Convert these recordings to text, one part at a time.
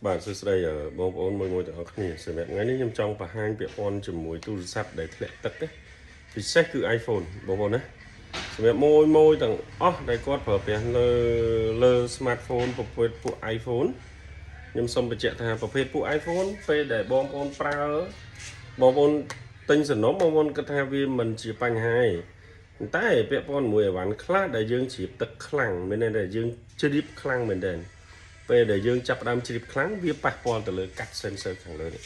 បាទសួស្តីបងប្អូនមួយទាំងអស់គ្នាសម្រាប់ថ្ងៃនេះខ្ញុំចង់បង្ហាញពាក្យពន្ធជាមួយទូរស័ព្ទដែលធ្លាក់ទឹកទេពិសេសគឺ iPhone បងប្អូនណាសម្រាប់មួយទាំងអស់ដែលគាត់ប្រើប្រាស់លើ smartphone ប្រភេទពួក iPhone ខ្ញុំសូមបញ្ជាក់ថាប្រភេទពួក iPhone ពេលដែលបងប្អូនប្រើបងប្អូនទិញសំណុំបងប្អូនគិតថាវាមិនជាបញ្ហាទេតែពាក់ព័ន្ធមួយអីវ៉ាន់ខ្លះដែលយើងជ្រាបទឹកខ្លាំងមានន័យថាយើងជ្រាបខ្លាំងមែនទែនពេលដែលយើងចាប់ផ្ដើមជ្រាបខ្លាំងវាប៉ះពាល់ទៅលើកាត់ sensor ខាងលើនេះ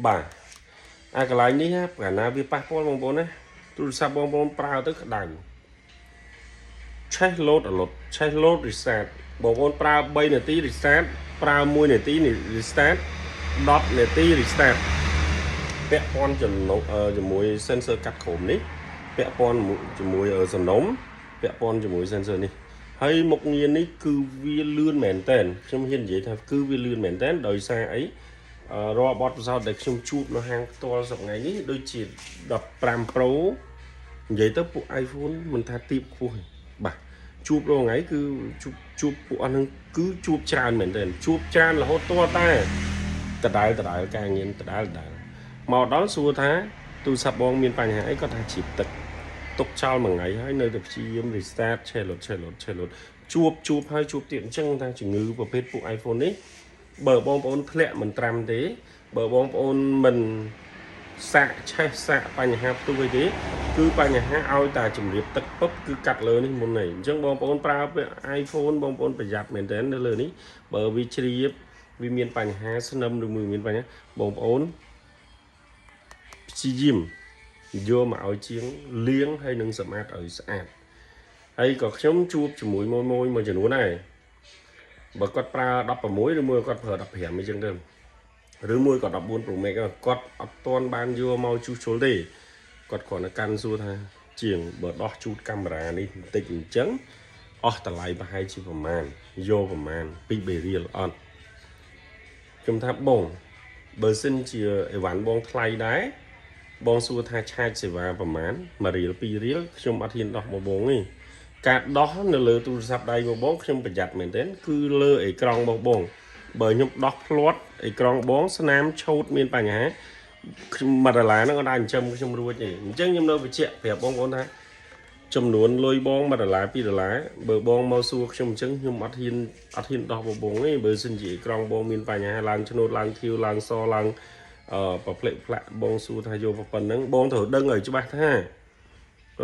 បាទកន្លែងនេះកាលណាវាប៉ះពាល់បងប្អូនណាទូរស័ព្ទបងប្អូនប្រើទៅក្តៅឆេះ load ឆេះ load reset បងប្អូនប្រើ3នាទី reset ប្រើ1នាទី reset 10នាទី reset ពាក់ព័ន្ធជាមួយ sensor កាត់ខុំនេះពាក់ព័ន្ធជាមួយសំណុំពាក់ព័ន្ធជាមួយ sensor នេះហើយមុខងារនេះគឺវាលឿនមែនតើខ្ញុំហ៊ាននិយាយថាគឺវាលឿនមែនតើដោយសារអីរាល់បទពិសោធន៍ដែលខ្ញុំជួបនៅហាងផ្ទាល់សប្តាហ៍នេះដូចជា15 Pro និយាយទៅពួក iPhone មិនថាទាបខ្ពស់ទេបាទជួបរាល់ថ្ងៃគឺជួបពួកអស់ហ្នឹងគឺជួបច្រើនមែនតើជួបច្រើនរហូតទាល់តែដដែលការងារដដែលមកដល់សួរថាទូរស័ព្ទបងមានបញ្ហាអីគាត់ថាជ្រាបទឹកទុកចោលមួយថ្ងៃហើយនៅតែព្យាយាម restart ឆេះលុតជួបហើយជួបទៀតអញ្ចឹងថាជំងឺប្រភេទពួក iPhone នេះបើបងប្អូនធ្លាក់មិនត្រាំទេបើបងប្អូនមិនសាកឆេះសាកបញ្ហាផ្ទុះអីទេគឺបញ្ហាឲ្យតែជំរាបទឹកពឹបគឺកាត់លើនេះមុនហើយអញ្ចឹងបងប្អូនប្រើពាក្យ iPhone បងប្អូនប្រយ័ត្នមែនទែននៅលើនេះបើវាជ្រាបវាមានបញ្ហាស្នឹមឬមួយមានបញ្ហាបងប្អូនព្យាយាមយកមកឲ្យជាងលាងហើយនឹងសម្អាតឲ្យស្អាតហើយក៏ខ្ញុំជួបជាមួយមួយចំនួនដែរបើគាត់ប្រើ16ឬមួយគាត់ប្រើ15អីចឹងទៅឬមួយក៏14 Pro Max គាត់អត់ទាន់បានយកមកជួសជុលទេគាត់គ្រាន់តែកាន់សួរថាជាងបើដោះជូតកាមេរ៉ានេះបន្តិចអញ្ចឹងអស់តម្លៃប្រហែលជាប្រមាណយកប្រមាណ2 3រៀលអត់ខ្ញុំថាបងបើសិនជាអីវ៉ាន់បងថ្លៃដែរបងសួរថាឆាចសេវាប្រមាណ1រៀល2រៀលខ្ញុំអត់ហ៊ានដោះមកបងទេការដោះនៅលើទូរស័ព្ទដៃរបស់បងខ្ញុំប្រយ័ត្នមែនទែនគឺលើអេក្រង់របស់បងបើខ្ញុំដោះផ្លាត់អេក្រង់បងស្នាមឆូតមានបញ្ហាខ្ញុំ$1ហ្នឹងអត់អាចចិញ្ចឹមខ្ញុំរួចទេអញ្ចឹងខ្ញុំនៅបញ្ជាក់ប្រាប់បងប្អូនថាចំនួនលុយបង$1 $2បើបងមកសួរខ្ញុំអញ្ចឹងខ្ញុំអត់ហ៊ានដោះបងទេបើសិនជាអេក្រង់បងមានបញ្ហាឡើងឆ្នូតឡើងធៀវឡើងសឡើងប្រផ្លេចផ្លាក់បងសួរថាយកប៉ុណ្ណឹងបងត្រូវដឹងឲ្យច្បាស់ថា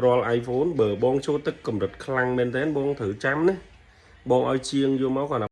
រាល់ iPhone បើបងចូលទឹកកម្រិតខ្លាំងមែនតើបងត្រូវចាំណាបងឲ្យជាងយកមកគាត់